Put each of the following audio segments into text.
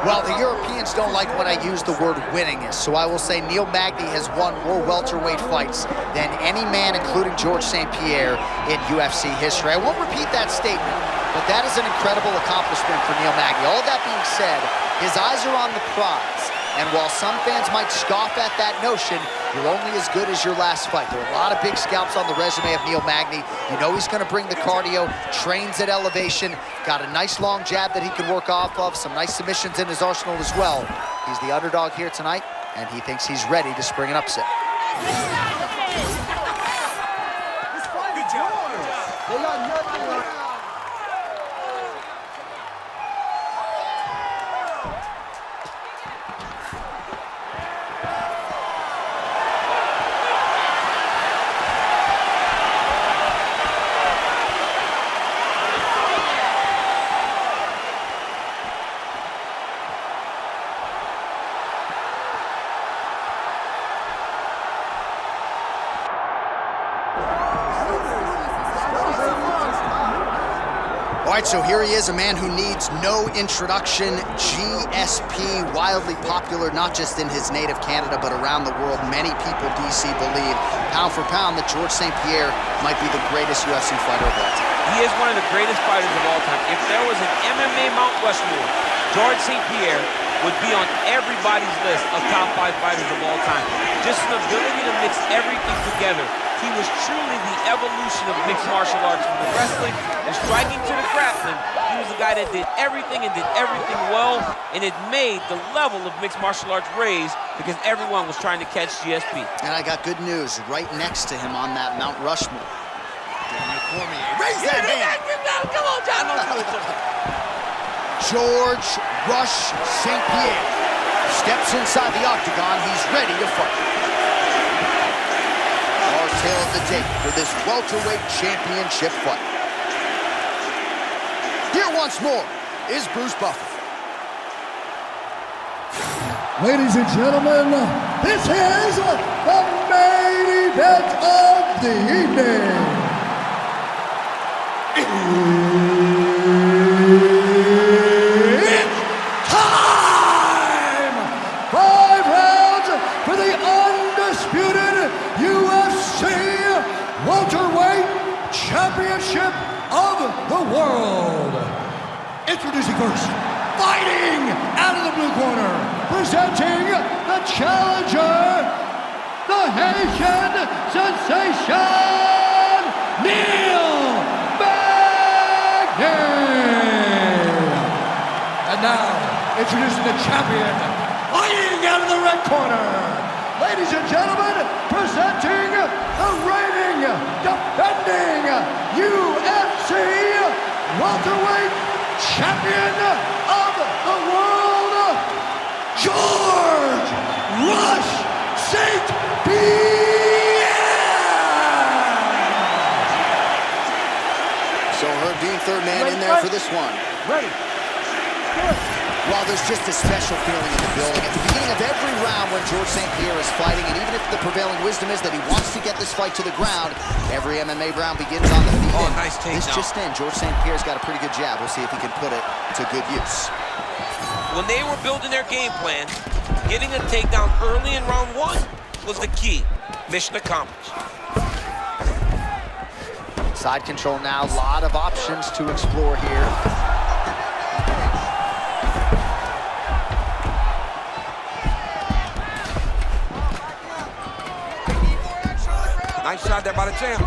Well, the Europeans don't like when I use the word winningest, so I will say Neil Magny has won more welterweight fights than any man, including George St-Pierre, in UFC history. I won't repeat that statement, but that is an incredible accomplishment for Neil Magny. All that being said, his eyes are on the prize, and while some fans might scoff at that notion, you're only as good as your last fight. There are a lot of big scalps on the resume of Neil Magny. You know he's going to bring the cardio, trains at elevation, got a nice long jab that he can work off of, some nice submissions in his arsenal as well. He's the underdog here tonight, and he thinks he's ready to spring an upset. Good job. They got nothing. All right, so here he is, a man who needs no introduction. GSP, wildly popular, not just in his native Canada, but around the world. Many people, DC, believe, pound for pound, that George St-Pierre might be the greatest UFC fighter of all time. He is one of the greatest fighters of all time. If there was an MMA Mount Rushmore, George St-Pierre would be on everybody's list of top 5 fighters of all time. Just an ability to mix everything together. He was truly the evolution of mixed martial arts, from the wrestling and striking to the grappling. He was the guy that did everything and did everything well, and it made the level of mixed martial arts raise because everyone was trying to catch GSP. And I got good news right next to him on that Mount Rushmore. Raise that hand! Come on, John, don't do it to me. George Rush St-Pierre steps inside the octagon. He's ready to fight. Our tale of the tape for this welterweight championship fight. Here once more is Bruce Buffer. Ladies and gentlemen, this is the main event of the evening. It's time! 5 rounds for the undisputed UFC welterweight championship of the world. Introducing first, fighting out of the blue corner, presenting the challenger, the Haitian sensation, Neil Magny. And now, introducing the champion, fighting out of the red corner, ladies and gentlemen, presenting the reigning, defending UFC welterweight champion of the world, George Rush St-Pierre! So Herb Dean, third man in there for this one. Ready. Well, there's just a special feeling in the building. At the beginning of every round when George St-Pierre is fighting, and even if the prevailing wisdom is that he wants to get this fight to the ground, every MMA round begins on the feet. Oh, nice takedown. This just in, George St-Pierre's got a pretty good jab. We'll see if he can put it to good use. When they were building their game plan, getting a takedown early in round 1 was the key. Mission accomplished. Side control now, a lot of options to explore here. Nice shot there by the champ.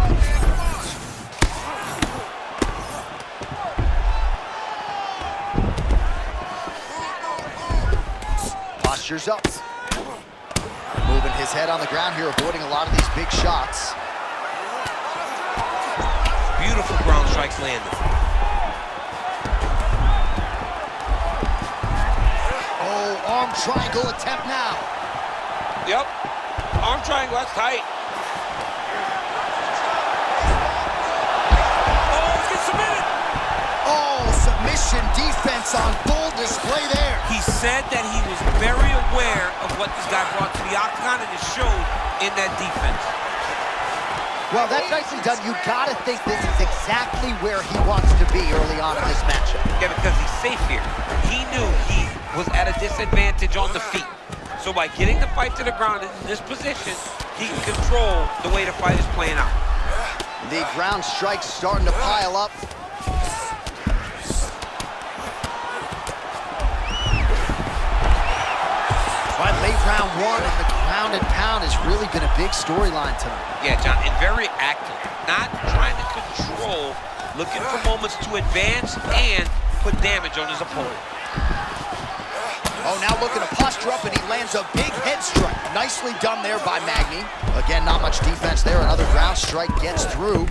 Postures up. Moving his head on the ground here, avoiding a lot of these big shots. Beautiful ground strikes landed. Oh, arm triangle attempt now. Yep. Arm triangle, that's tight. Submission defense on full display there. He said that he was very aware of what this guy brought to the octagon, and it showed in that defense. Well, that's nicely done. You gotta think this is exactly where he wants to be early on in this matchup. Yeah, because he's safe here. He knew he was at a disadvantage on the feet. So by getting the fight to the ground in this position, he can control the way the fight is playing out. The ground strikes starting to pile up. But late round one, and the ground and pound has really been a big storyline tonight. Yeah, John, and very active. Not trying to control, looking for moments to advance and put damage on his opponent. Oh, now looking to posture up, and he lands a big head strike. Nicely done there by Magny. Again, not much defense there. Another ground strike gets through.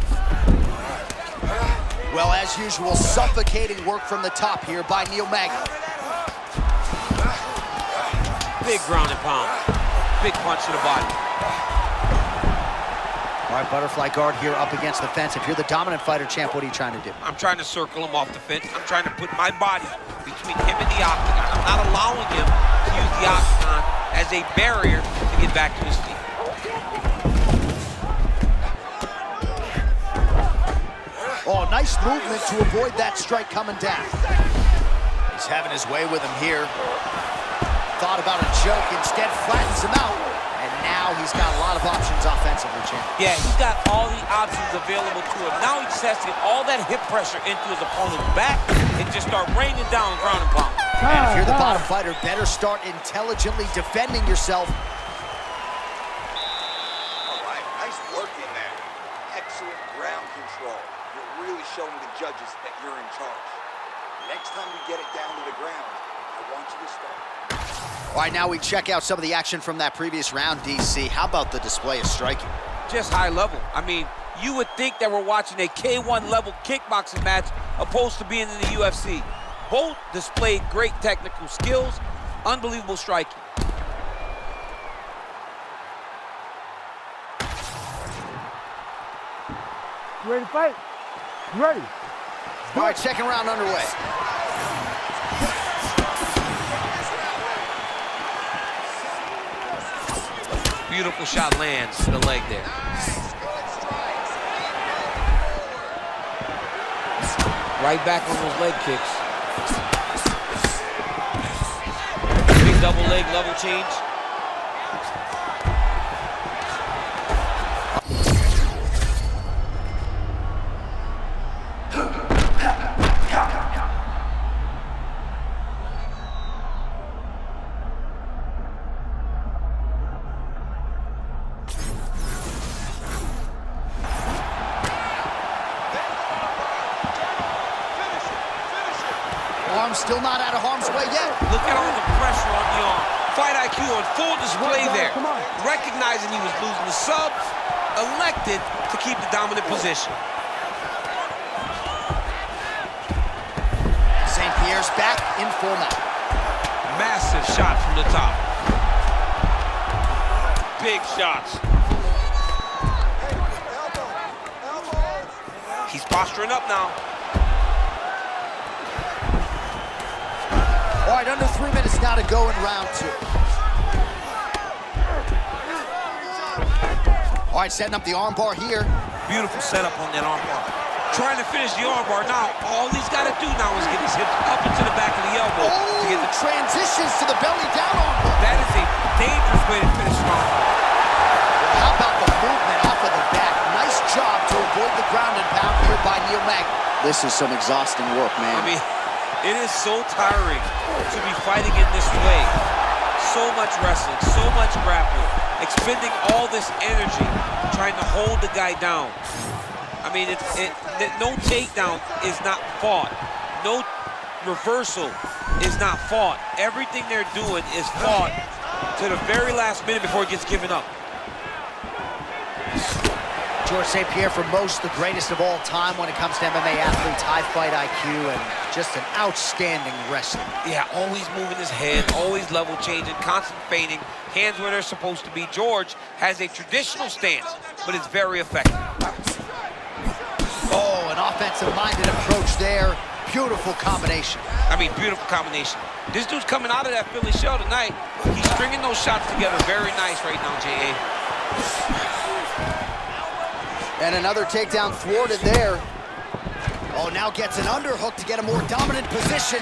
Well, as usual, suffocating work from the top here by Neil Magny. Big ground and pound. Big punch to the body. All right, butterfly guard here up against the fence. If you're the dominant fighter, champ, what are you trying to do? I'm trying to circle him off the fence. I'm trying to put my body between him and the octagon. I'm not allowing him to use the octagon as a barrier to get back to his feet. Oh, nice movement to avoid that strike coming down. He's having his way with him here. Thought about a joke, instead flattens him out. And now he's got a lot of options offensively, champ. Yeah, he's got all the options available to him. Now he just has to get all that hip pressure into his opponent's back and just start raining down ground and pound. And if you're the bottom fighter, better start intelligently defending yourself. All right, nice work in there. Excellent ground control. You're really showing the judges that you're in charge. Next time we get it down to the ground, I want you to start. All right, now we check out some of the action from that previous round, DC. How about the display of striking? Just high level. I mean, you would think that we're watching a K1 level kickboxing match opposed to being in the UFC. Both displayed great technical skills, unbelievable striking. You ready to fight? You ready? All right, second round underway. Beautiful shot lands to the leg there. Right back on those leg kicks. Big double leg level change. Arm still not out of harm's way yet. Look at all the pressure on the arm. Fight IQ on full display there. Recognizing he was losing the sub, elected to keep the dominant position. St-Pierre's back in format. Massive shot from the top. Big shots. He's posturing up now. All right, under 3 minutes now to go in round two. All right, setting up the armbar here. Beautiful setup on that armbar. Trying to finish the armbar now. All he's got to do now is get his hips up into the back of the elbow to get the transitions to the belly down armbar. That is a dangerous way to finish an armbar. How about the movement off of the back? Nice job to avoid the ground and pound here by Neil Magny. This is some exhausting work, man. I mean, it is so tiring to be fighting in this way. So much wrestling, so much grappling, expending all this energy trying to hold the guy down. I mean, no takedown is not fought. No reversal is not fought. Everything they're doing is fought to the very last minute before it gets given up. George St-Pierre, for most, the greatest of all time when it comes to MMA athletes, high fight IQ, and just an outstanding wrestler. Yeah, always moving his head, always level changing, constant feinting, hands where they're supposed to be. George has a traditional stance, but it's very effective. Oh, an offensive-minded approach there. Beautiful combination. I mean, beautiful combination. This dude's coming out of that Philly shell tonight. He's stringing those shots together very nice right now, J.A. And another takedown thwarted there. Oh, now gets an underhook to get a more dominant position.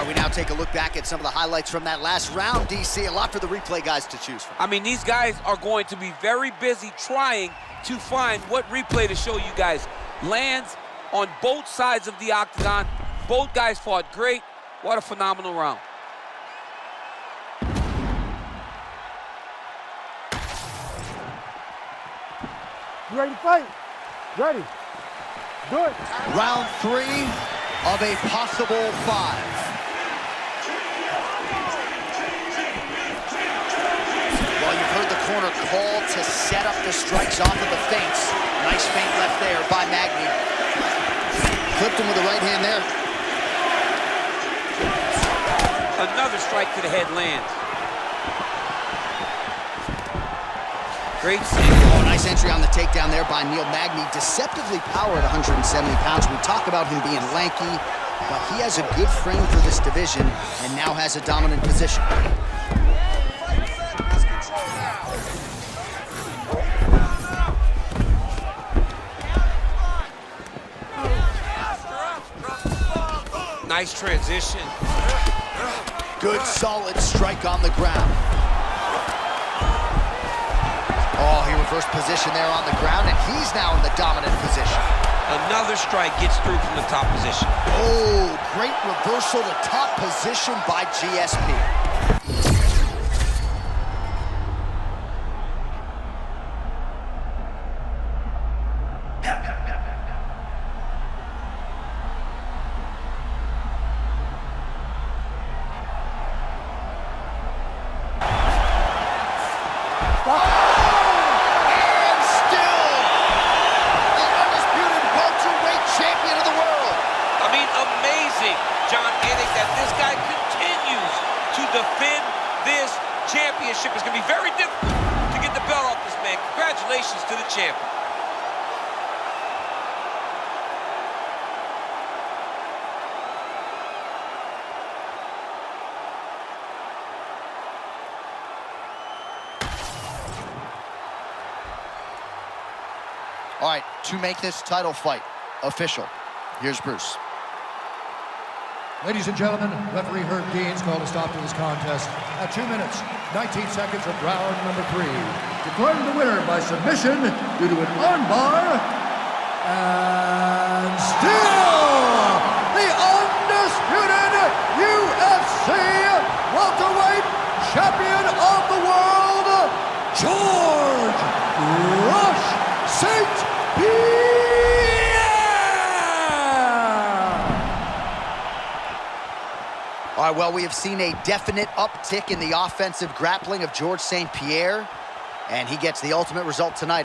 All right, we now take a look back at some of the highlights from that last round, DC. A lot for the replay guys to choose from. I mean, these guys are going to be very busy trying to find what replay to show you guys. Lands on both sides of the octagon. Both guys fought great. What a phenomenal round. You ready to fight? Ready. Do it. Round 3 of a possible 5. Well, you've heard the corner call to set up the strikes off of the feints. Nice feint left there by Magny. Clipped him with the right hand there. Another strike to the head lands. Great single. Oh, nice entry on the takedown there by Neil Magny. Deceptively powered, 170 pounds. We talk about him being lanky, but he has a good frame for this division and now has a dominant position. Nice transition. Good, solid strike on the ground. Oh, he reversed position there on the ground, and he's now in the dominant position. Another strike gets through from the top position. Oh, great reversal to top position by GSP. Defend this championship. It's going to be very difficult to get the belt off this man. Congratulations to the champion. All right, to make this title fight official, here's Bruce. Ladies and gentlemen, referee Herb Deans called a stop to this contest at 2 minutes, 19 seconds of round number 3. Declaring the winner by submission due to an armbar, and still the undisputed UFC welterweight champion of the world, George "Rush" St-Pierre! All right, well, we have seen a definite uptick in the offensive grappling of George St-Pierre, and he gets the ultimate result tonight.